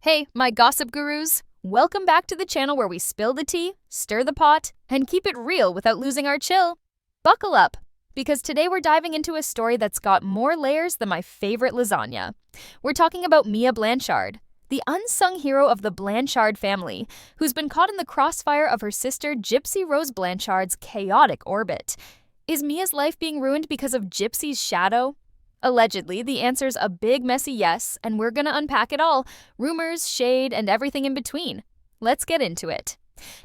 Hey, my gossip gurus! Welcome back to the channel where we spill the tea, stir the pot, and keep it real without losing our chill. Buckle up, because today we're diving into a story that's got more layers than my favorite lasagna. We're talking about Mia Blanchard, the unsung hero of the Blanchard family, who's been caught in the crossfire of her sister Gypsy Rose Blanchard's chaotic orbit. Is Mia's life being ruined because of Gypsy's shadow? Allegedly, the answer's a big, messy yes, and we're gonna unpack it all. Rumors, shade, and everything in between. Let's get into it.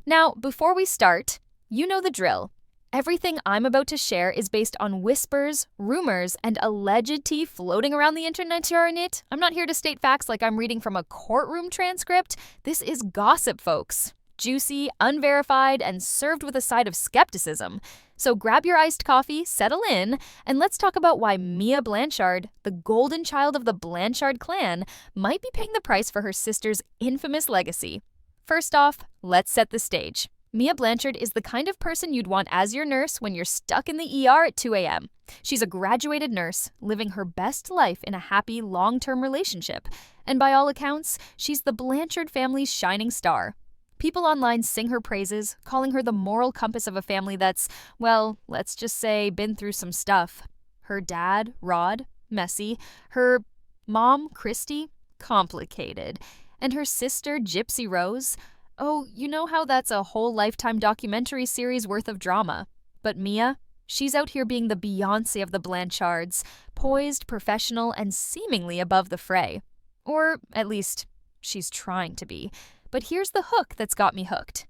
Now, before we start, you know the drill. Everything I'm about to share is based on whispers, rumors, and alleged tea floating around the internet. I'm not here to state facts like I'm reading from a courtroom transcript. This is gossip, folks. Juicy, unverified, and served with a side of skepticism. So grab your iced coffee, settle in, and let's talk about why Mia Blanchard, the golden child of the Blanchard clan, might be paying the price for her sister's infamous legacy. First off, let's set the stage. Mia Blanchard is the kind of person you'd want as your nurse when you're stuck in the ER at 2 a.m. She's a graduated nurse, living her best life in a happy, long-term relationship. And by all accounts, she's the Blanchard family's shining star. People online sing her praises, calling her the moral compass of a family that's, well, let's just say, been through some stuff. Her dad, Rod, messy. Her mom, Christy, complicated. And her sister, Gypsy Rose, oh, you know how that's a whole Lifetime documentary series worth of drama. But Mia, she's out here being the Beyoncé of the Blanchards, poised, professional, and seemingly above the fray. Or, at least, she's trying to be. But here's the hook that's got me hooked.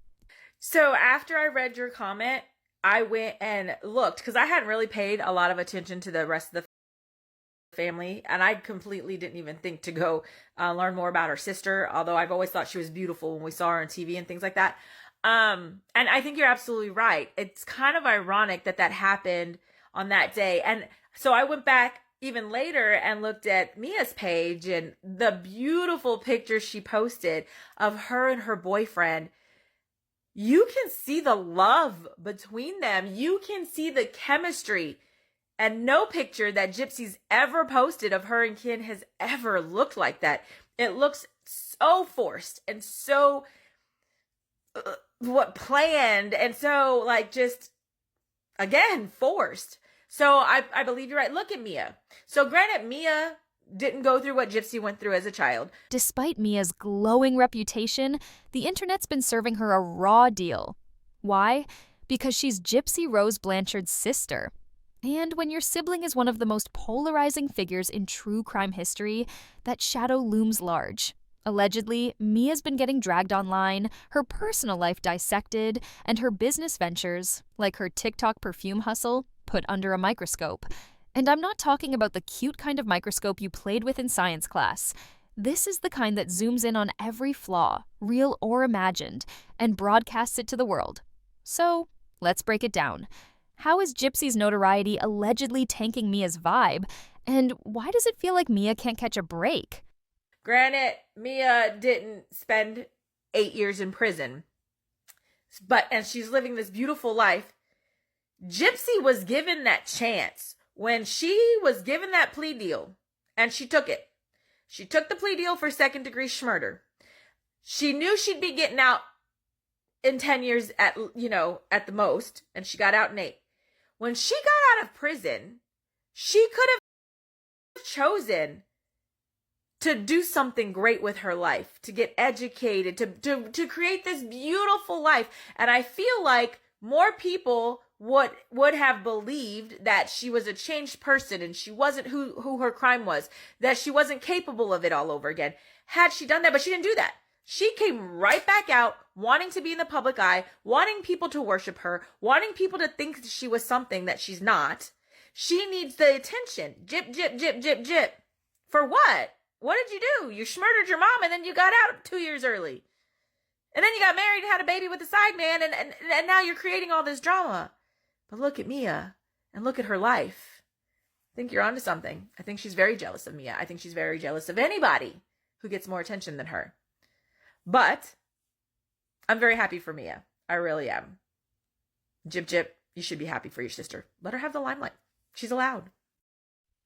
So after I read your comment, I went and looked because I hadn't really paid a lot of attention to the rest of the family. And I completely didn't even think to go learn more about her sister, although I've always thought she was beautiful when we saw her on TV and things like that. And I think you're absolutely right. It's kind of ironic that that happened on that day. And so I went back even later and looked at Mia's page and the beautiful pictures she posted of her and her boyfriend. You can see the love between them. You can see the chemistry. And no picture that Gypsy's ever posted of her and Ken has ever looked like that. It looks so forced and so planned and so just again forced. So I believe you're right. Look at Mia. So granted, Mia didn't go through what Gypsy went through as a child. Despite Mia's glowing reputation, the internet's been serving her a raw deal. Why? Because she's Gypsy Rose Blanchard's sister. And when your sibling is one of the most polarizing figures in true crime history, that shadow looms large. Allegedly, Mia's been getting dragged online, her personal life dissected, and her business ventures, like her TikTok Perfume Hustle, put under a microscope. And I'm not talking about the cute kind of microscope you played with in science class. This is the kind that zooms in on every flaw, real or imagined, and broadcasts it to the world. So, let's break it down. How is Gypsy's notoriety allegedly tanking Mia's vibe? And why does it feel like Mia can't catch a break? Granted, Mia didn't spend 8 years in prison, and she's living this beautiful life. Gypsy was given that chance when she was given that plea deal, and she took it. She took the plea deal for second-degree murder. She knew she'd be getting out in 10 years at the most, and she got out in 8. When she got out of prison, she could have chosen to do something great with her life, to get educated, to create this beautiful life. And I feel like more people would have believed that she was a changed person and she wasn't who her crime was, that she wasn't capable of it all over again had she done that. But she didn't do that. She came right back out wanting to be in the public eye, wanting people to worship her, wanting people to think she was something that she's not. She needs the attention. Jip, jip, jip, jip, jip. For what? What did you do? You murdered your mom and then you got out 2 years early. And then you got married and had a baby with a side man and now you're creating all this drama. But look at Mia and look at her life. I think you're onto something. I think she's very jealous of Mia. I think she's very jealous of anybody who gets more attention than her. But I'm very happy for Mia. I really am. Jip, jip, you should be happy for your sister. Let her have the limelight. She's allowed.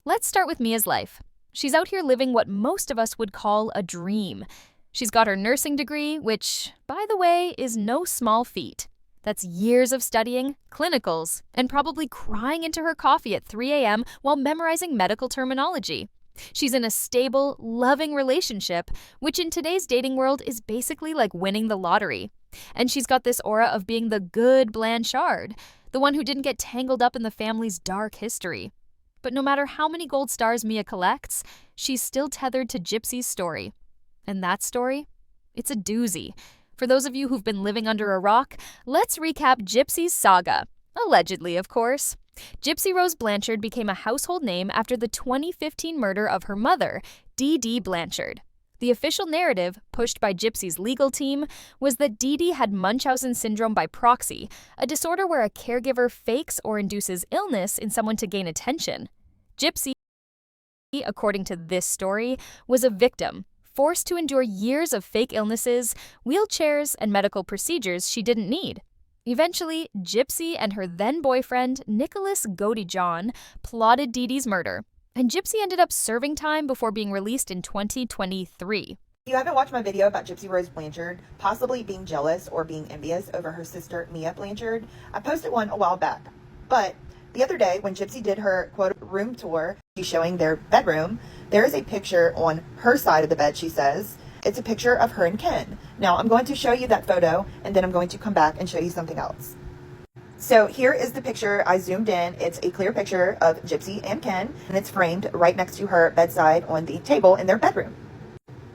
Let's start with Mia's life. She's out here living what most of us would call a dream. She's got her nursing degree, which, by the way, is no small feat. That's years of studying, clinicals, and probably crying into her coffee at 3 a.m. while memorizing medical terminology. She's in a stable, loving relationship, which in today's dating world is basically like winning the lottery. And she's got this aura of being the good Blanchard, the one who didn't get tangled up in the family's dark history. But no matter how many gold stars Mia collects, she's still tethered to Gypsy's story. And that story? It's a doozy. For those of you who've been living under a rock, let's recap Gypsy's saga. Allegedly, of course. Gypsy Rose Blanchard became a household name after the 2015 murder of her mother, Dee Dee Blanchard. The official narrative, pushed by Gypsy's legal team, was that Dee Dee had Munchausen syndrome by proxy, a disorder where a caregiver fakes or induces illness in someone to gain attention. Gypsy, according to this story, was a victim, forced to endure years of fake illnesses, wheelchairs, and medical procedures she didn't need. Eventually, Gypsy and her then-boyfriend, Nicholas Goody John, plotted Dee Dee's murder, and Gypsy ended up serving time before being released in 2023. If you haven't watched my video about Gypsy Rose Blanchard possibly being jealous or being envious over her sister Mia Blanchard, I posted one a while back. But the other day, when Gypsy did her quote room tour, she's showing their bedroom, there is a picture on her side of the bed, she says. It's a picture of her and Ken. Now, I'm going to show you that photo, and then I'm going to come back and show you something else. So here is the picture. I zoomed in. It's a clear picture of Gypsy and Ken, and it's framed right next to her bedside on the table in their bedroom.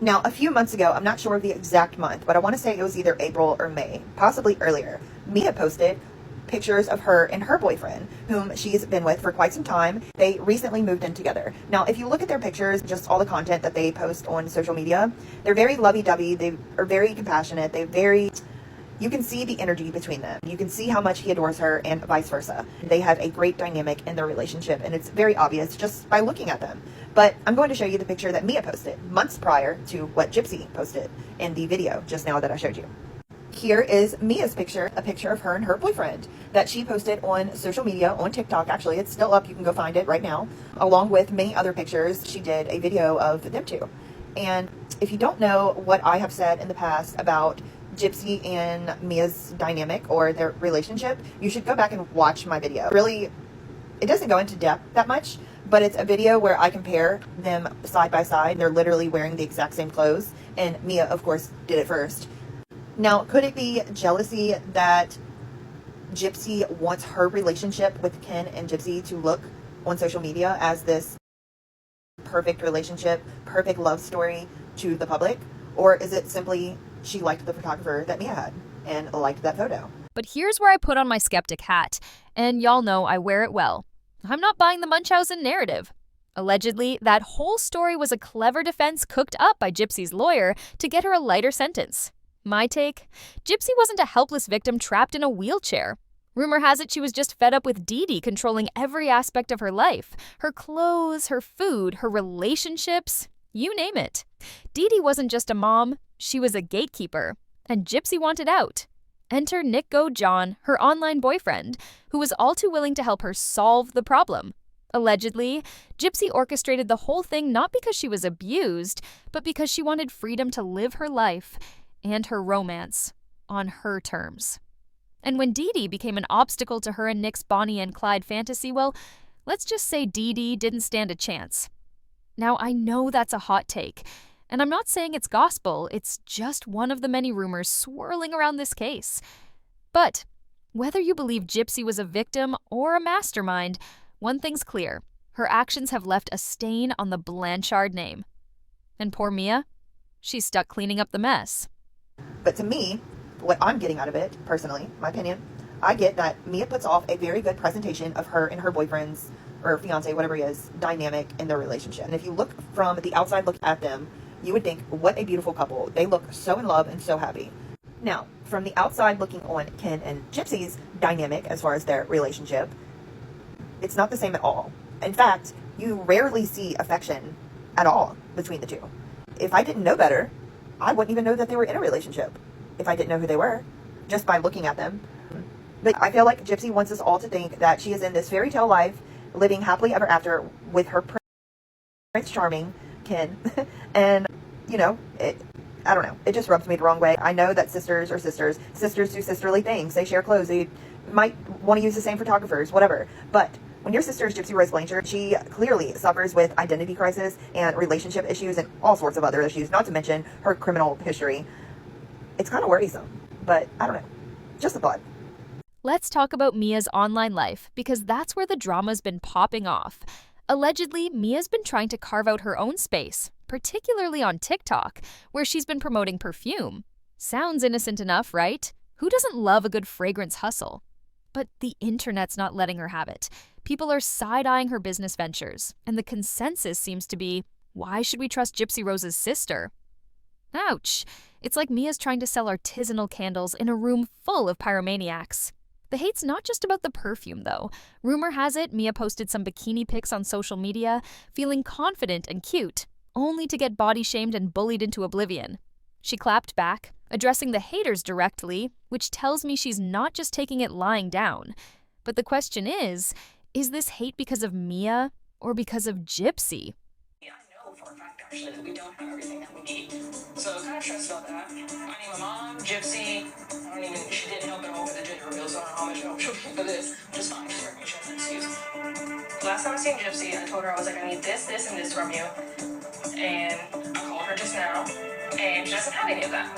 Now, a few months ago, I'm not sure of the exact month, but I want to say it was either April or May, possibly earlier, Mia posted pictures of her and her boyfriend, whom she's been with for quite some time. They recently moved in together. Now, if you look at their pictures, just all the content that they post on social media, they're very lovey-dovey. They are very compassionate. You can see the energy between them. You can see how much he adores her and vice versa. They have a great dynamic in their relationship, and it's very obvious just by looking at them. But I'm going to show you the picture that Mia posted months prior to what Gypsy posted in the video just now that I showed you. Here is Mia's picture, a picture of her and her boyfriend that she posted on social media, on TikTok. Actually, it's still up. You can go find it right now, along with many other pictures. She did a video of them two. And if you don't know what I have said in the past about Gypsy and Mia's dynamic or their relationship, you should go back and watch my video. Really, it doesn't go into depth that much, but it's a video where I compare them side by side. They're literally wearing the exact same clothes, and Mia, of course, did it first. Now, could it be jealousy that Gypsy wants her relationship with Ken and Gypsy to look on social media as this perfect relationship, perfect love story to the public? Or is it simply she liked the photographer that Mia had and liked that photo? But here's where I put on my skeptic hat, and y'all know I wear it well. I'm not buying the Munchausen narrative. Allegedly, that whole story was a clever defense cooked up by Gypsy's lawyer to get her a lighter sentence. My take? Gypsy wasn't a helpless victim trapped in a wheelchair. Rumor has it she was just fed up with Dee Dee controlling every aspect of her life. Her clothes, her food, her relationships, you name it. Dee Dee wasn't just a mom, she was a gatekeeper. And Gypsy wanted out. Enter Nick Go John, her online boyfriend, who was all too willing to help her solve the problem. Allegedly, Gypsy orchestrated the whole thing not because she was abused, but because she wanted freedom to live her life and her romance on her terms. And when Dee Dee became an obstacle to her and Nick's Bonnie and Clyde fantasy, well, let's just say Dee Dee didn't stand a chance. Now, I know that's a hot take, and I'm not saying it's gospel, it's just one of the many rumors swirling around this case. But whether you believe Gypsy was a victim or a mastermind, one thing's clear. Her actions have left a stain on the Blanchard name. And poor Mia, she's stuck cleaning up the mess. But to me, what I'm getting out of it, personally, my opinion, I get that Mia puts off a very good presentation of her and her boyfriend's, or fiance, whatever he is, dynamic in their relationship. And if you look from the outside look at them, you would think, what a beautiful couple. They look so in love and so happy. Now, from the outside looking on Ken and Gypsy's dynamic as far as their relationship, it's not the same at all. In fact, you rarely see affection at all between the two. If I didn't know better, I wouldn't even know that they were in a relationship if I didn't know who they were, just by looking at them. But I feel like Gypsy wants us all to think that she is in this fairy tale life, living happily ever after with her Prince Charming, Ken. And, you know, I don't know. It just rubs me the wrong way. I know that sisters are sisters. Sisters do sisterly things. They share clothes. They might want to use the same photographers, whatever. But when your sister is Gypsy Rose Blanchard, she clearly suffers with identity crisis and relationship issues and all sorts of other issues, not to mention her criminal history. It's kind of worrisome, but I don't know. Just a thought. Let's talk about Mia's online life, because that's where the drama's been popping off. Allegedly, Mia's been trying to carve out her own space, particularly on TikTok, where she's been promoting perfume. Sounds innocent enough, right? Who doesn't love a good fragrance hustle? But the internet's not letting her have it. People are side-eyeing her business ventures, and the consensus seems to be, why should we trust Gypsy Rose's sister? Ouch! It's like Mia's trying to sell artisanal candles in a room full of pyromaniacs. The hate's not just about the perfume, though. Rumor has it Mia posted some bikini pics on social media, feeling confident and cute, only to get body-shamed and bullied into oblivion. She clapped back, addressing the haters directly, which tells me she's not just taking it lying down. But the question is this hate because of Mia or because of Gypsy? I know for a fact, actually, that we don't have everything that we need. So I'm kind of stressed about that. I need my mom, Gypsy. She didn't help at all with the gender reveal, so I don't know how much help she'll be for this. Which is fine, she's working, she has an excuse. Last time I seen Gypsy, I told her, I was like, I need this, this, and this from you. And I called her just now, and she doesn't have any of that.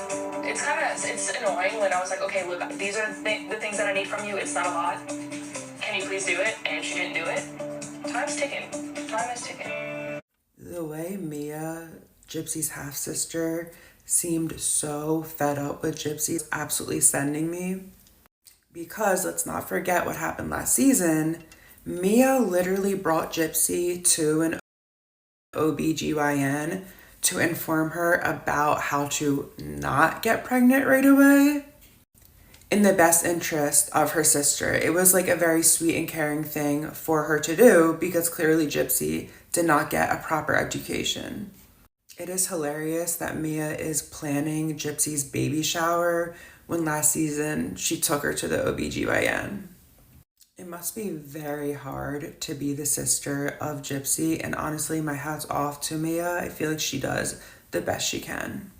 It's annoying when I was like, okay, look, these are the things that I need from you. It's not a lot. Can you please do it? And she didn't do it. Time's ticking. Time is ticking. The way Mia, Gypsy's half-sister, seemed so fed up with Gypsy is absolutely sending me. Because let's not forget what happened last season. Mia literally brought Gypsy to an OBGYN to inform her about how to not get pregnant right away in the best interest of her sister. It was like a very sweet and caring thing for her to do because clearly Gypsy did not get a proper education. It is hilarious that Mia is planning Gypsy's baby shower when last season she took her to the OBGYN. It must be very hard to be the sister of Gypsy, and honestly, my hat's off to Mia. I feel like she does the best she can.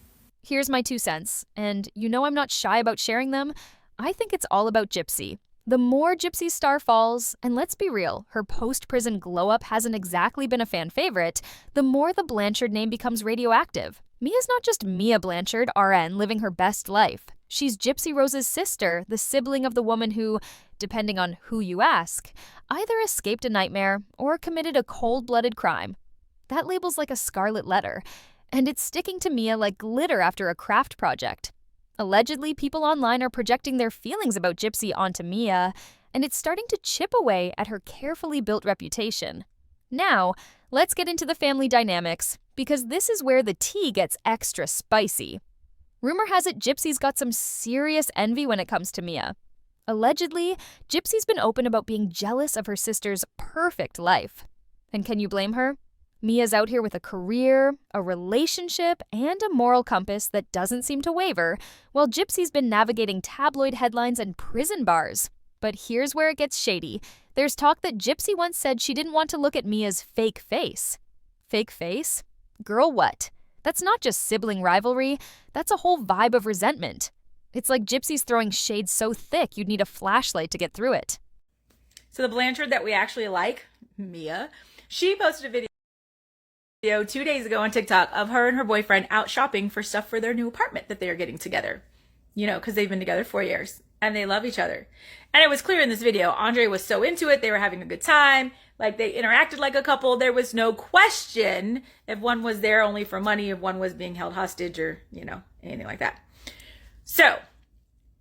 Here's my 2 cents, and you know I'm not shy about sharing them. I think it's all about Gypsy. The more Gypsy's star falls, and let's be real, her post-prison glow-up hasn't exactly been a fan favorite, the more the Blanchard name becomes radioactive. Mia's not just Mia Blanchard, RN, living her best life. She's Gypsy Rose's sister, the sibling of the woman who, depending on who you ask, either escaped a nightmare or committed a cold-blooded crime. That label's like a scarlet letter, and it's sticking to Mia like glitter after a craft project. Allegedly, people online are projecting their feelings about Gypsy onto Mia, and it's starting to chip away at her carefully built reputation. Now, let's get into the family dynamics, because this is where the tea gets extra spicy. Rumor has it Gypsy's got some serious envy when it comes to Mia. Allegedly, Gypsy's been open about being jealous of her sister's perfect life. And can you blame her? Mia's out here with a career, a relationship, and a moral compass that doesn't seem to waver, while Gypsy's been navigating tabloid headlines and prison bars. But here's where it gets shady. There's talk that Gypsy once said she didn't want to look at Mia's fake face. Fake face? Girl, what? That's not just sibling rivalry, that's a whole vibe of resentment. It's like Gypsy's throwing shade so thick you'd need a flashlight to get through it. So the Blanchard that we actually like, Mia, she posted a video 2 days ago on TikTok of her and her boyfriend out shopping for stuff for their new apartment that they are getting together. You know, because they've been together 4 years and they love each other. And it was clear in this video, Andre was so into it. They were having a good time. Like, they interacted like a couple. There was no question if one was there only for money, if one was being held hostage or, you know, anything like that. So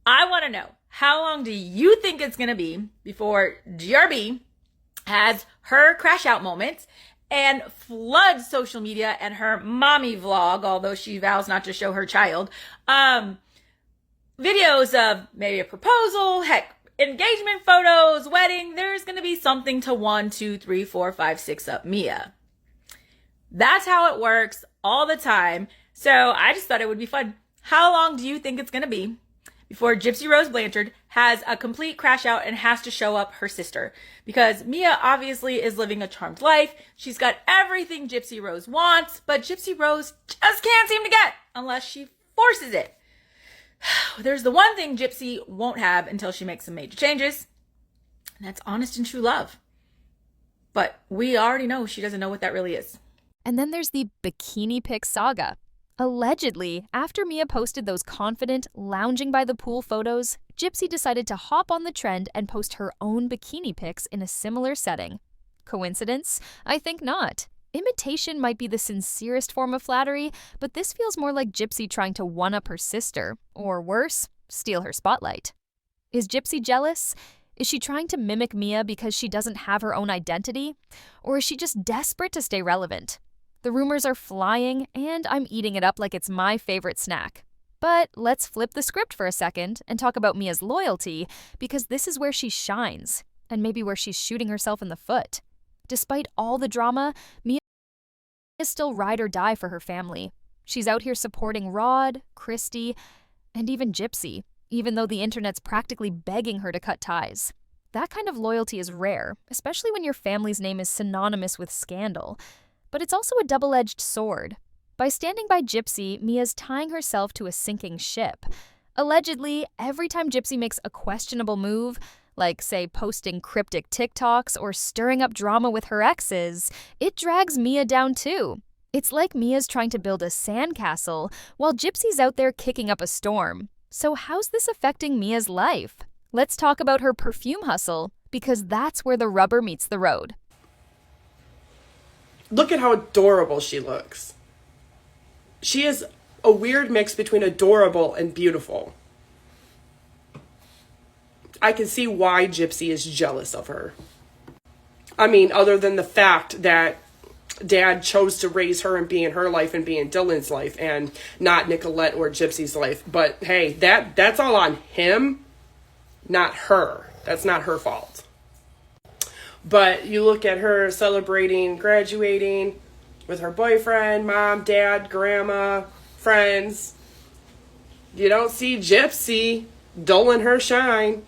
I want to know, how long do you think it's going to be before GRB has her crash out moments and floods social media and her mommy vlog, although she vows not to show her child, videos of maybe a proposal, heck, engagement photos, wedding? There's going to be something to 1, 2, 3, 4, 5, 6 up Mia. That's how it works all the time. So I just thought it would be fun. How long do you think it's going to be before Gypsy Rose Blanchard has a complete crash out and has to show up her sister. Because Mia obviously is living a charmed life. She's got everything Gypsy Rose wants, but Gypsy Rose just can't seem to get unless she forces it. There's the one thing Gypsy won't have until she makes some major changes, and that's honest and true love. But we already know she doesn't know what that really is. And then there's the bikini pic saga. Allegedly, after Mia posted those confident, lounging by the pool photos, Gypsy decided to hop on the trend and post her own bikini pics in a similar setting. Coincidence? I think not. Imitation might be the sincerest form of flattery, but this feels more like Gypsy trying to one-up her sister, or worse, steal her spotlight. Is Gypsy jealous? Is she trying to mimic Mia because she doesn't have her own identity? Or is she just desperate to stay relevant? The rumors are flying, and I'm eating it up like it's my favorite snack. But let's flip the script for a second and talk about Mia's loyalty, because this is where she shines, and maybe where she's shooting herself in the foot. Despite all the drama, Mia is still ride or die for her family. She's out here supporting Rod, Christy, and even Gypsy, even though the internet's practically begging her to cut ties. That kind of loyalty is rare, especially when your family's name is synonymous with scandal. But it's also a double-edged sword. By standing by Gypsy, Mia's tying herself to a sinking ship. Allegedly, every time Gypsy makes a questionable move, like, say, posting cryptic TikToks or stirring up drama with her exes, it drags Mia down too. It's like Mia's trying to build a sandcastle while Gypsy's out there kicking up a storm. So how's this affecting Mia's life? Let's talk about her perfume hustle, because that's where the rubber meets the road. Look at how adorable she looks. She is a weird mix between adorable and beautiful. I can see why Gypsy is jealous of her. I mean, other than the fact that Dad chose to raise her and be in her life and be in Dylan's life and not Nicolette or Gypsy's life. But hey, that's all on him, not her. That's not her fault. But you look at her celebrating graduating with her boyfriend, mom, dad, grandma, friends. You don't see Gypsy dulling her shine.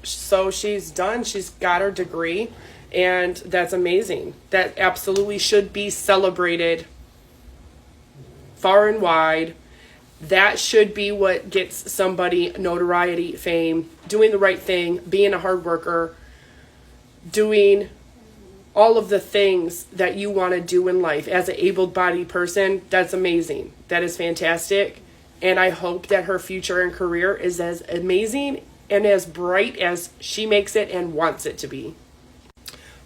So she's done. She's got her degree, and that's amazing. That absolutely should be celebrated far and wide. That should be what gets somebody notoriety, fame, doing the right thing, being a hard worker, doing all of the things that you want to do in life as an able-bodied person. That's amazing. That is fantastic. And I hope that her future and career is as amazing and as bright as she makes it and wants it to be.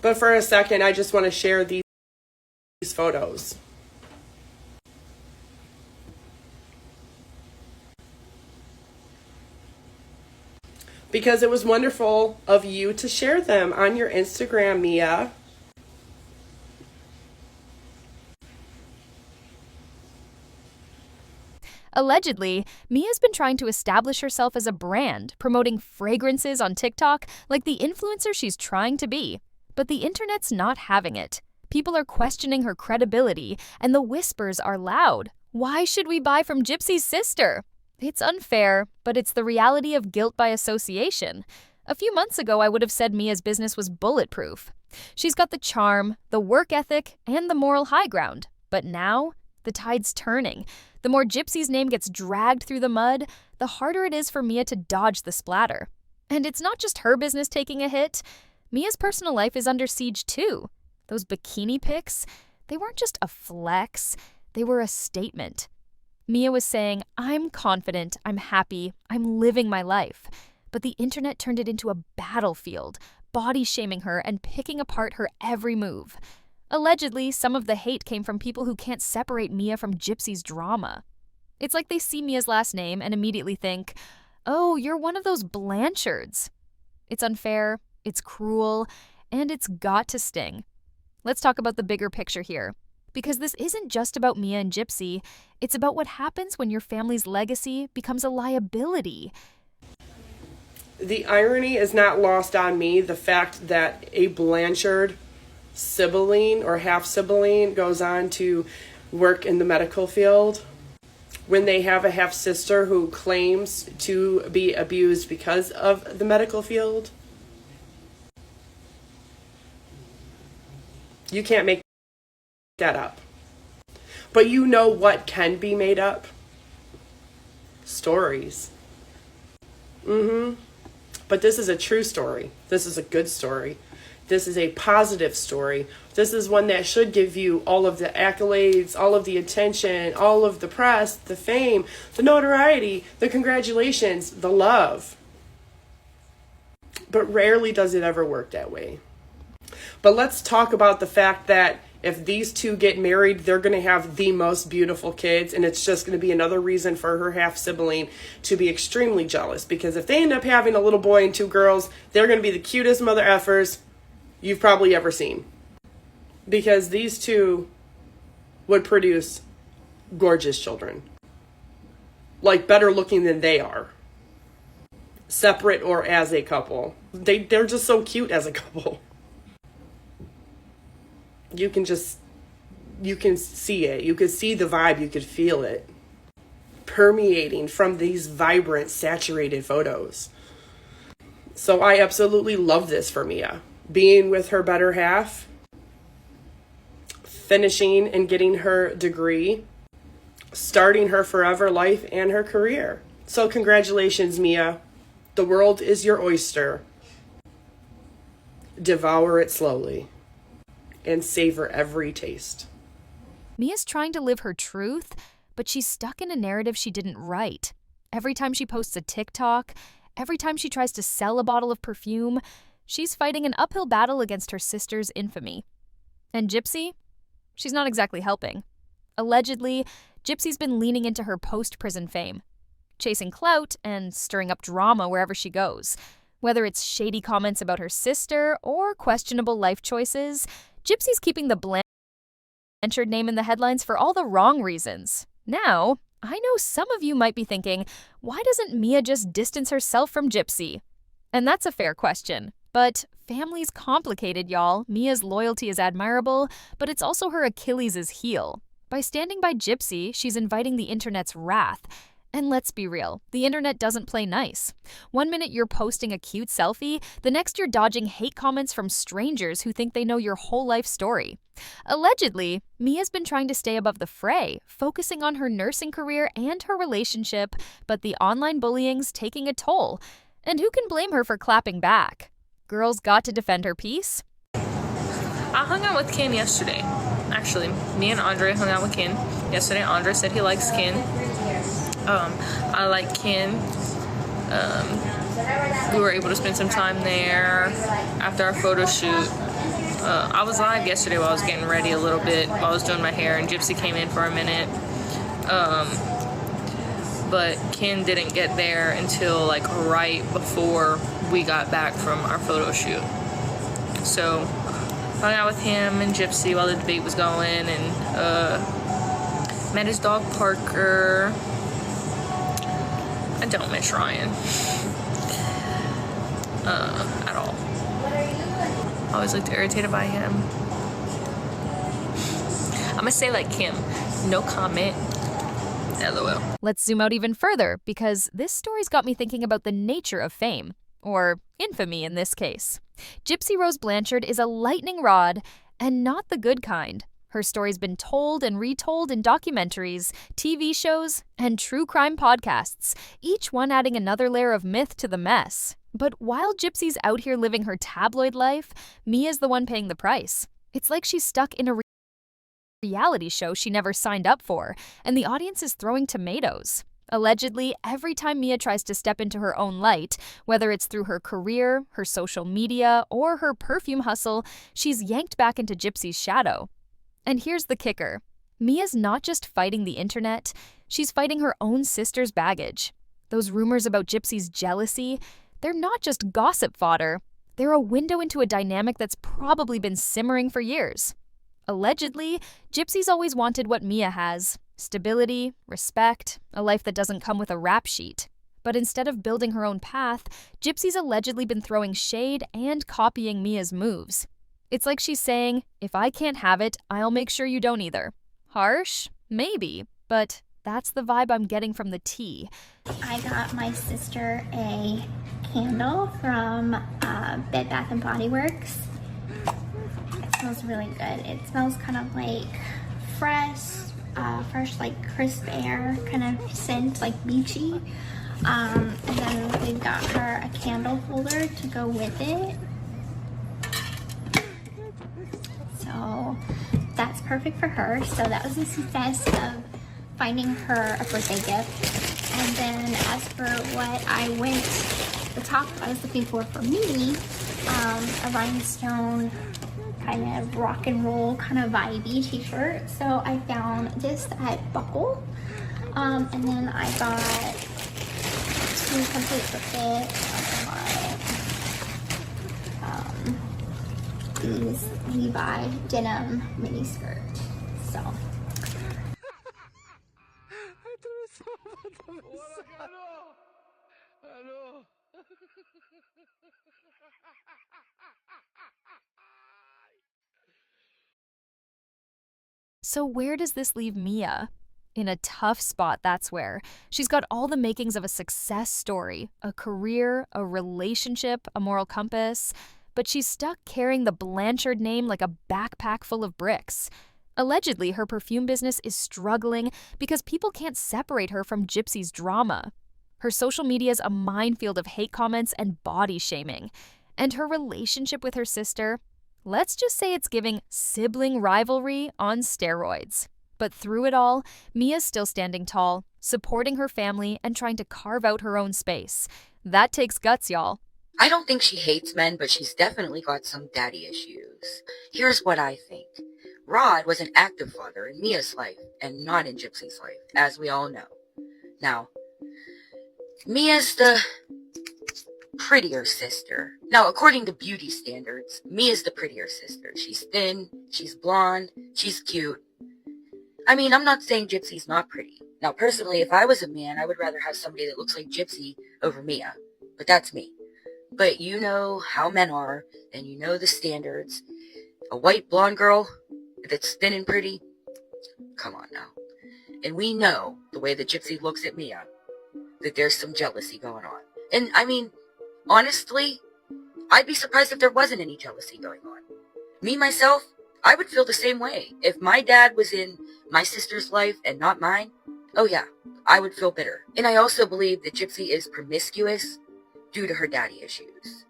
But for a second, I just want to share these photos. Because it was wonderful of you to share them on your Instagram, Mia. Allegedly, Mia's been trying to establish herself as a brand, promoting fragrances on TikTok like the influencer she's trying to be. But the internet's not having it. People are questioning her credibility, and the whispers are loud. Why should we buy from Gypsy's sister? It's unfair, but it's the reality of guilt by association. A few months ago, I would have said Mia's business was bulletproof. She's got the charm, the work ethic, and the moral high ground. But now, the tide's turning. The more Gypsy's name gets dragged through the mud, the harder it is for Mia to dodge the splatter. And it's not just her business taking a hit. Mia's personal life is under siege too. Those bikini pics, they weren't just a flex, they were a statement. Mia was saying, I'm confident, I'm happy, I'm living my life. But the internet turned it into a battlefield, body-shaming her and picking apart her every move. Allegedly, some of the hate came from people who can't separate Mia from Gypsy's drama. It's like they see Mia's last name and immediately think, oh, you're one of those Blanchards. It's unfair, it's cruel, and it's got to sting. Let's talk about the bigger picture here. Because this isn't just about Mia and Gypsy, it's about what happens when your family's legacy becomes a liability. The irony is not lost on me, the fact that a Blanchard sibling or half sibling goes on to work in the medical field. when they have a half-sister who claims to be abused because of the medical field. You can't make that up. But you know what can be made up? Stories. But this is a true story. This is a good story. This is a positive story. This is one that should give you all of the accolades, all of the attention, all of the press, the fame, the notoriety, the congratulations, the love. But rarely does it ever work that way. But let's talk about the fact that if these two get married, they're going to have the most beautiful kids, and it's just going to be another reason for her half-sibling to be extremely jealous. Because if they end up having a little boy and two girls, they're going to be the cutest mother effers you've probably ever seen. Because these two would produce gorgeous children. Like, better looking than they are. Separate or as a couple. They're just so cute as a couple. You can see it. You could see the vibe. You could feel it permeating from these vibrant, saturated photos. So I absolutely love this for Mia. Being with her better half, finishing and getting her degree, starting her forever life and her career. So congratulations, Mia. The world is your oyster. Devour it slowly. And savor every taste. Mia's trying to live her truth, but she's stuck in a narrative she didn't write. Every time she posts a TikTok, every time she tries to sell a bottle of perfume, she's fighting an uphill battle against her sister's infamy. And Gypsy? She's not exactly helping. Allegedly, Gypsy's been leaning into her post-prison fame, chasing clout and stirring up drama wherever she goes. Whether it's shady comments about her sister or questionable life choices, Gypsy's keeping the Blanchard name in the headlines for all the wrong reasons. Now, I know some of you might be thinking, why doesn't Mia just distance herself from Gypsy? And that's a fair question. But family's complicated, y'all. Mia's loyalty is admirable, but it's also her Achilles' heel. By standing by Gypsy, she's inviting the internet's wrath. And let's be real, the internet doesn't play nice. One minute you're posting a cute selfie, the next you're dodging hate comments from strangers who think they know your whole life story. Allegedly, Mia's been trying to stay above the fray, focusing on her nursing career and her relationship, but the online bullying's taking a toll. And who can blame her for clapping back? Girl's got to defend her peace. I hung out with Ken yesterday. Actually, me and Andre hung out with Ken yesterday. Andre said he likes Ken. I like Ken. We were able to spend some time there after our photo shoot. I was live yesterday while I was getting ready a little bit, while I was doing my hair, and Gypsy came in for a minute. But Ken didn't get there until like right before we got back from our photo shoot. So hung out with him and Gypsy while the debate was going, and met his dog Parker. I don't miss Ryan at all. I always looked irritated by him. I'm gonna say like Kim, no comment. LOL. Let's zoom out even further, because this story's got me thinking about the nature of fame, or infamy in this case. Gypsy Rose Blanchard is a lightning rod, and not the good kind. Her story's been told and retold in documentaries, TV shows, and true crime podcasts, each one adding another layer of myth to the mess. But while Gypsy's out here living her tabloid life, Mia's the one paying the price. It's like she's stuck in a reality show she never signed up for, and the audience is throwing tomatoes. Allegedly, every time Mia tries to step into her own light, whether it's through her career, her social media, or her perfume hustle, she's yanked back into Gypsy's shadow. And here's the kicker. Mia's not just fighting the internet, she's fighting her own sister's baggage. Those rumors about Gypsy's jealousy, they're not just gossip fodder. They're a window into a dynamic that's probably been simmering for years. Allegedly, Gypsy's always wanted what Mia has: stability, respect, a life that doesn't come with a rap sheet. But instead of building her own path, Gypsy's allegedly been throwing shade and copying Mia's moves. It's like she's saying, if I can't have it, I'll make sure you don't either. Harsh? Maybe. But That's the vibe I'm getting from the tea. I got my sister a candle from Bed Bath & Body Works. It smells really good. It smells kind of like fresh like crisp air kind of scent, like beachy. And then we got her a candle holder to go with it. So that's perfect for her. So that was a success of finding her a birthday gift. And then as for what the top I was looking for me, a rhinestone kind of rock and roll kind of vibey t-shirt. So I found this at Buckle. And then I got to complete the fit. These Levi denim mini skirt. So. So where does this leave Mia? In a tough spot, that's where. She's got all the makings of a success story, a career, a relationship, a moral compass, but she's stuck carrying the Blanchard name like a backpack full of bricks. Allegedly, her perfume business is struggling because people can't separate her from Gypsy's drama. Her social media's a minefield of hate comments and body shaming. And her relationship with her sister, let's just say it's giving sibling rivalry on steroids. But through it all, Mia's still standing tall, supporting her family and trying to carve out her own space. That takes guts, y'all. I don't think she hates men, but she's definitely got some daddy issues. Here's what I think. Rod was an active father in Mia's life and not in Gypsy's life, as we all know. Now, Mia's the prettier sister. Now, according to beauty standards, Mia's the prettier sister. She's thin, she's blonde, she's cute. I mean, I'm not saying Gypsy's not pretty. Now, personally, if I was a man, I would rather have somebody that looks like Gypsy over Mia. But that's me. But you know how men are, and you know the standards. A white blonde girl that's thin and pretty? Come on now. And we know, the way that Gypsy looks at Mia, that there's some jealousy going on. And, I mean, honestly, I'd be surprised if there wasn't any jealousy going on. Me, myself, I would feel the same way. If my dad was in my sister's life and not mine, oh yeah, I would feel bitter. And I also believe that Gypsy is promiscuous due to her daddy issues.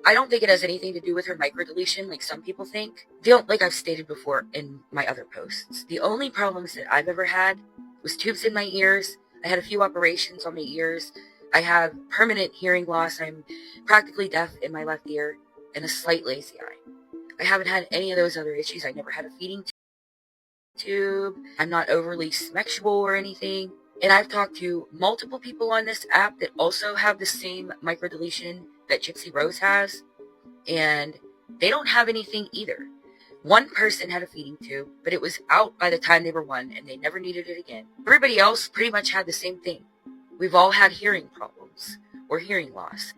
I don't think it has anything to do with her microdeletion like some people think. Like I've stated before in my other posts, the only problems that I've ever had was tubes in my ears. I had a few operations on my ears. I have permanent hearing loss. I'm practically deaf in my left ear and a slight lazy eye. I haven't had any of those other issues. I never had a feeding tube. I'm not overly sexual or anything. And I've talked to multiple people on this app that also have the same microdeletion that Gypsy Rose has, and they don't have anything either. One person had a feeding tube, but it was out by the time they were 1, and they never needed it again. Everybody else pretty much had the same thing. We've all had hearing problems or hearing loss.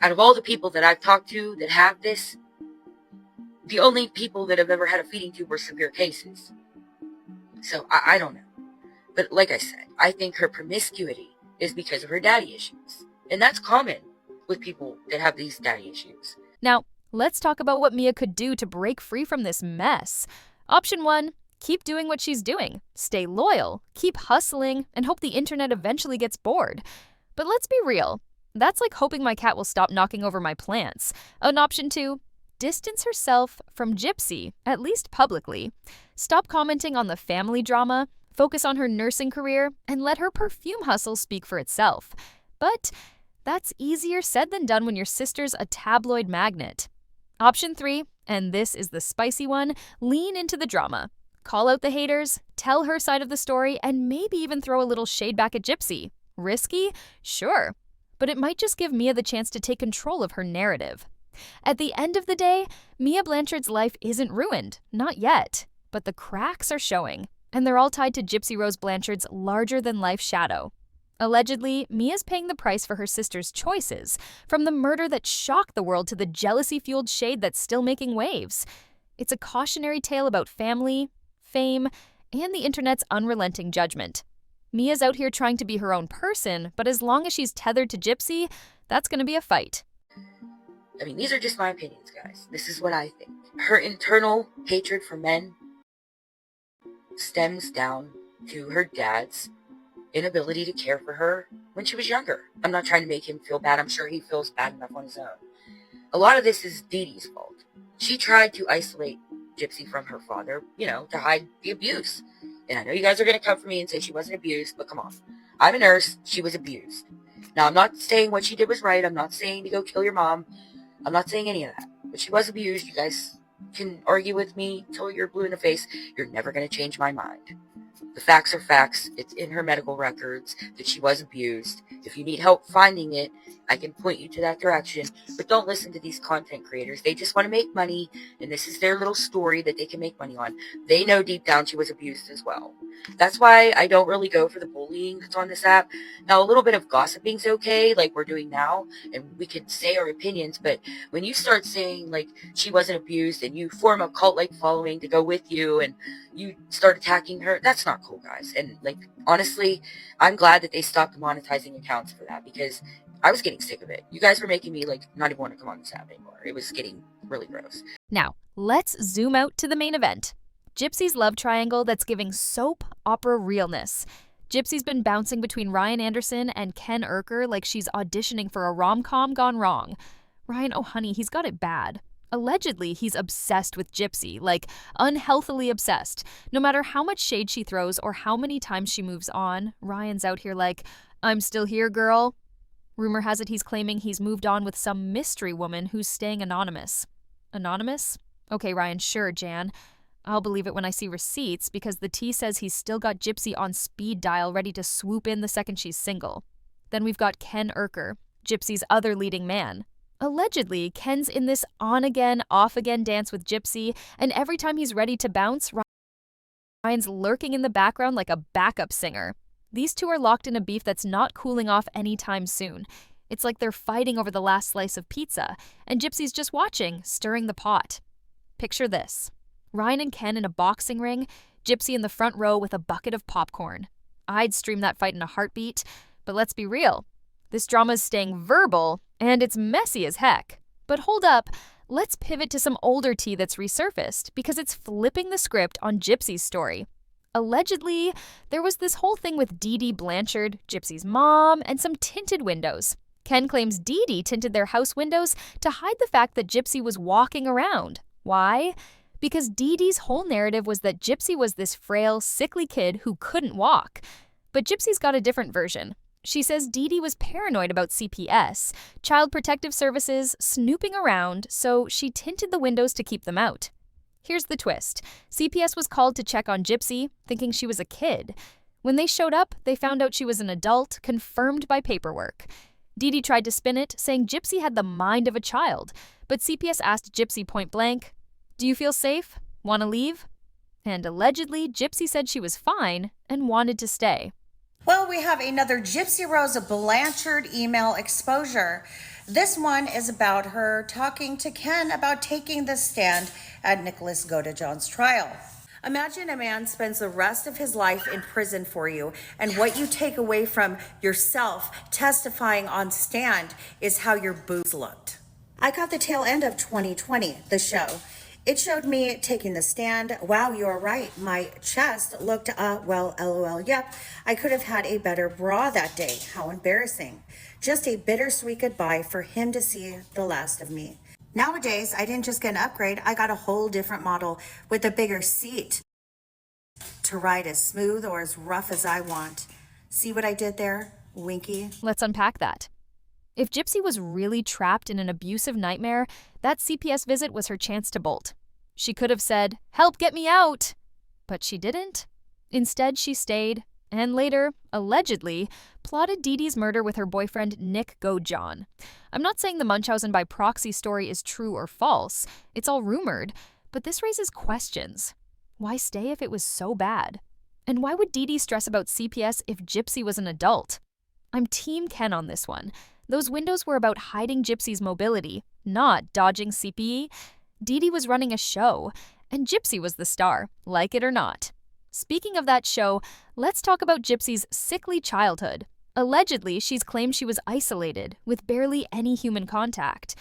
Out of all the people that I've talked to that have this, the only people that have ever had a feeding tube were severe cases. So I don't know. But like I said, I think her promiscuity is because of her daddy issues. And that's common with people that have these daddy issues. Now, let's talk about what Mia could do to break free from this mess. Option 1, keep doing what she's doing. Stay loyal, keep hustling, and hope the internet eventually gets bored. But let's be real. That's like hoping my cat will stop knocking over my plants. And option 2, distance herself from Gypsy, at least publicly. Stop commenting on the family drama, focus on her nursing career, and let her perfume hustle speak for itself. But that's easier said than done when your sister's a tabloid magnet. Option 3, and this is the spicy one, lean into the drama. Call out the haters, tell her side of the story, and maybe even throw a little shade back at Gypsy. Risky? Sure. But it might just give Mia the chance to take control of her narrative. At the end of the day, Mia Blanchard's life isn't ruined. Not yet. But the cracks are showing. And they're all tied to Gypsy Rose Blanchard's larger-than-life shadow. Allegedly, Mia's paying the price for her sister's choices, from the murder that shocked the world to the jealousy-fueled shade that's still making waves. It's a cautionary tale about family, fame, and the internet's unrelenting judgment. Mia's out here trying to be her own person, but as long as she's tethered to Gypsy, that's gonna be a fight. I mean, these are just my opinions, guys. This is what I think. Her internal hatred for men stems down to her dad's inability to care for her when she was younger. I'm not trying to make him feel bad. I'm sure he feels bad enough on his own. A lot of this is Dee Dee's fault. She tried to isolate Gypsy from her father, to hide the abuse. And I know you guys are going to come for me and say she wasn't abused, but come on. I'm a nurse. She was abused. Now, I'm not saying what she did was right. I'm not saying to go kill your mom. I'm not saying any of that. But she was abused. You guys can argue with me till you're blue in the face. You're never going to change my mind. The facts are facts. It's in her medical records that she was abused. If you need help finding it, I can point you to that direction. But don't listen to these content creators. They just want to make money, and this is their little story that they can make money on. They know deep down she was abused as well. That's why I don't really go for the bullying that's on this app. Now, a little bit of gossiping's okay, like we're doing now, and we can say our opinions, but when you start saying, like, she wasn't abused, and you form a cult-like following to go with you, and you start attacking her, that's not cool, guys. And, like, honestly, I'm glad that they stopped monetizing accounts for that, because I was getting sick of it. You guys were making me, like, not even want to come on this app anymore. It was getting really gross. Now, let's zoom out to the main event. Gypsy's love triangle that's giving soap opera realness. Gypsy's been bouncing between Ryan Anderson and Ken Urker like she's auditioning for a rom-com gone wrong. Ryan, oh honey, he's got it bad. Allegedly, he's obsessed with Gypsy, like unhealthily obsessed. No matter how much shade she throws or how many times she moves on, Ryan's out here like, I'm still here, girl. Rumor has it he's claiming he's moved on with some mystery woman who's staying anonymous. Anonymous? Okay, Ryan, sure, Jan. I'll believe it when I see receipts because the T says he's still got Gypsy on speed dial ready to swoop in the second she's single. Then we've got Ken Urker, Gypsy's other leading man. Allegedly, Ken's in this on-again, off-again dance with Gypsy, and every time he's ready to bounce, Ryan's lurking in the background like a backup singer. These two are locked in a beef that's not cooling off anytime soon. It's like they're fighting over the last slice of pizza, and Gypsy's just watching, stirring the pot. Picture this. Ryan and Ken in a boxing ring, Gypsy in the front row with a bucket of popcorn. I'd stream that fight in a heartbeat, but let's be real. This drama's staying verbal, and it's messy as heck. But hold up, let's pivot to some older tea that's resurfaced, because it's flipping the script on Gypsy's story. Allegedly, there was this whole thing with Dee Dee Blanchard, Gypsy's mom, and some tinted windows. Ken claims Dee Dee tinted their house windows to hide the fact that Gypsy was walking around. Why? Because Dee Dee's whole narrative was that Gypsy was this frail, sickly kid who couldn't walk. But Gypsy's got a different version. She says Dee Dee was paranoid about CPS, Child Protective Services, snooping around, so she tinted the windows to keep them out. Here's the twist. CPS was called to check on Gypsy, thinking she was a kid. When they showed up, they found out she was an adult, confirmed by paperwork. Dee Dee tried to spin it, saying Gypsy had the mind of a child, but CPS asked Gypsy point blank, "Do you feel safe? Want to leave?" And allegedly, Gypsy said she was fine and wanted to stay. Well, we have another Gypsy Rose Blanchard email exposure. This one is about her talking to Ken about taking the stand at Nicholas Godejohn's trial. Imagine a man spends the rest of his life in prison for you, and what you take away from yourself testifying on stand is how your boobs looked. I caught the tail end of 2020, the show. It showed me taking the stand. Wow, you're right. My chest looked, well, LOL. Yep, I could have had a better bra that day. How embarrassing. Just a bittersweet goodbye for him to see the last of me. Nowadays, I didn't just get an upgrade. I got a whole different model with a bigger seat to ride as smooth or as rough as I want. See what I did there? Winky. Let's unpack that. If Gypsy was really trapped in an abusive nightmare, that CPS visit was her chance to bolt. She could have said, "Help, get me out!" But she didn't. Instead, she stayed, and later, allegedly, plotted Dee Dee's murder with her boyfriend Nick Godejohn. I'm not saying the Munchausen by proxy story is true or false. It's all rumored, but this raises questions. Why stay if it was so bad? And why would Dee Dee stress about CPS if Gypsy was an adult? I'm Team Ken on this one. Those windows were about hiding Gypsy's mobility, not dodging CPE. Dee Dee was running a show, and Gypsy was the star, like it or not. Speaking of that show, let's talk about Gypsy's sickly childhood. Allegedly, she's claimed she was isolated, with barely any human contact.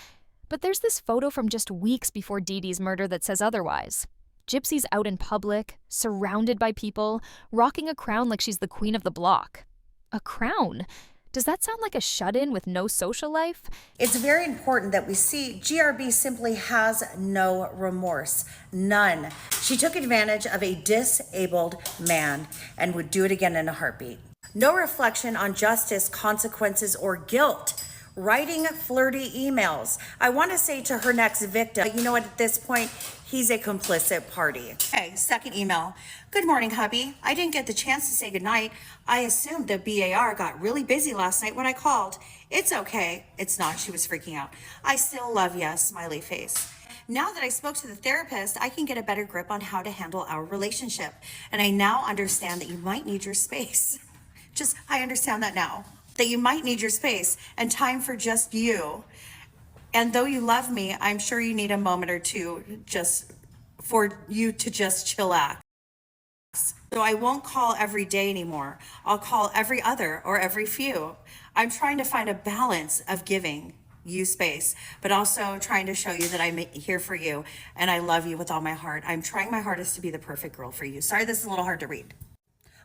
But there's this photo from just weeks before Dee Dee's murder that says otherwise. Gypsy's out in public, surrounded by people, rocking a crown like she's the queen of the block. A crown? Does that sound like a shut-in with no social life? It's very important that we see GRB simply has no remorse. None. She took advantage of a disabled man and would do it again in a heartbeat. No reflection on justice, consequences, or guilt. Writing flirty emails. I want to say to her next victim, you know what, at this point, he's a complicit party. Okay, second email. Good morning, hubby. I didn't get the chance to say goodnight. I assumed the BAR got really busy last night when I called. It's okay. It's not. She was freaking out. I still love ya, smiley face. Now that I spoke to the therapist, I can get a better grip on how to handle our relationship. And I now understand that you might need your space. I understand that now. That you might need your space and time for just you. And though you love me, I'm sure you need a moment or two for you to just chillax. So I won't call every day anymore. I'll call every other or every few. I'm trying to find a balance of giving you space, but also trying to show you that I'm here for you and I love you with all my heart. I'm trying my hardest to be the perfect girl for you. Sorry, this is a little hard to read.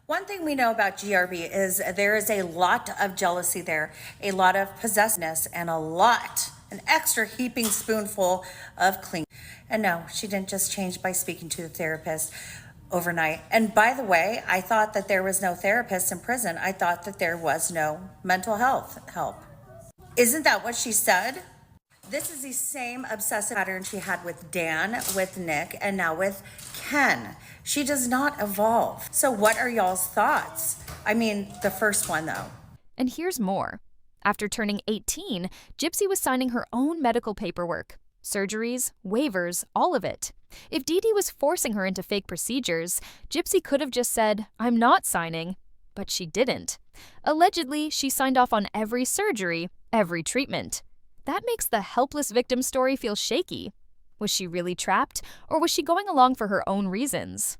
One thing we know about GRB is there is a lot of jealousy there, a lot of possessiveness, and an extra heaping spoonful of clean. And no, she didn't just change by speaking to the therapist overnight. And by the way, I thought that there was no therapist in prison. I thought that there was no mental health help. Isn't that what she said? This is the same obsessive pattern she had with Dan, with Nick, and now with Ken. She does not evolve. So what are y'all's thoughts? I mean, the first one though. And here's more. After turning 18, Gypsy was signing her own medical paperwork. Surgeries, waivers, all of it. If Dee Dee was forcing her into fake procedures, Gypsy could have just said, "I'm not signing," but she didn't. Allegedly, she signed off on every surgery, every treatment. That makes the helpless victim story feel shaky. Was she really trapped, or was she going along for her own reasons?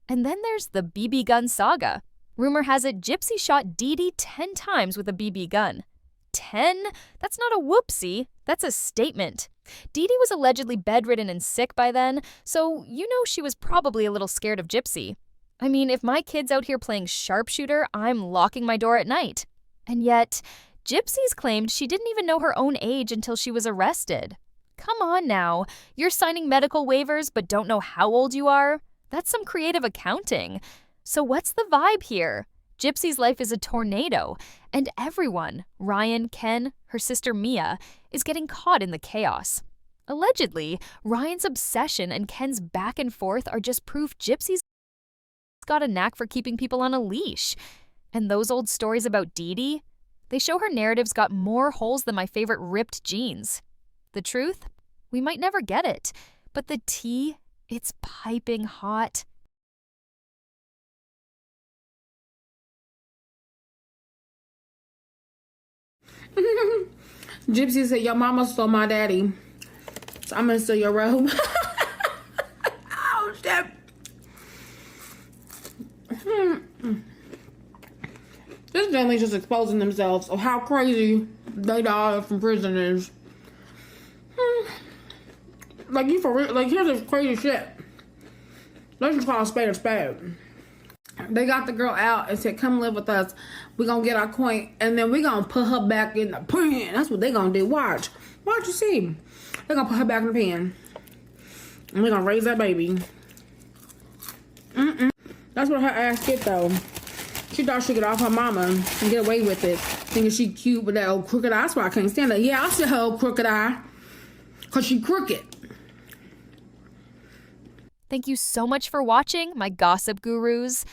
And then there's the BB gun saga. Rumor has it Gypsy shot Dee Dee 10 times with a BB gun. 10? That's not a whoopsie, that's a statement. Dee Dee was allegedly bedridden and sick by then, so you know she was probably a little scared of Gypsy. I mean, if my kid's out here playing sharpshooter, I'm locking my door at night. And yet, Gypsy's claimed she didn't even know her own age until she was arrested. Come on now, you're signing medical waivers but don't know how old you are? That's some creative accounting. So what's the vibe here? Gypsy's life is a tornado, and everyone, Ryan, Ken, her sister Mia, is getting caught in the chaos. Allegedly, Ryan's obsession and Ken's back and forth are just proof Gypsy's got a knack for keeping people on a leash. And those old stories about Dee Dee? They show her narrative's got more holes than my favorite ripped jeans. The truth? We might never get it. But the tea? It's piping hot. Gypsy said, "Your mama stole my daddy, so I'm gonna steal your robe." Oh, shit. This family's just exposing themselves of how crazy they died from prison is. Like, you for real? Like, here's this crazy shit. Let's just call a spade a spade. They got the girl out and said, "Come live with us. We're gonna get our coin, and then we're gonna put her back in the pen." That's what they gonna do. Watch you see. They're gonna put her back in the pen, and we're gonna raise that baby. That's what her ass did though. She thought she could off her mama and get away with it, thinking she cute with that old crooked eye. That's why I can't stand her. Yeah, I see her old crooked eye, cause she crooked. Thank you so much for watching, my gossip gurus.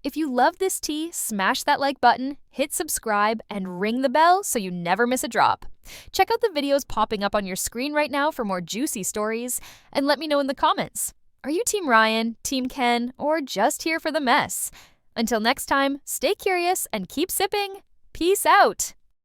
If you love this tea, smash that like button, hit subscribe, and ring the bell so you never miss a drop. Check out the videos popping up on your screen right now for more juicy stories, and let me know in the comments. Are you Team Ryan, Team Ken, or just here for the mess? Until next time, stay curious and keep sipping. Peace out.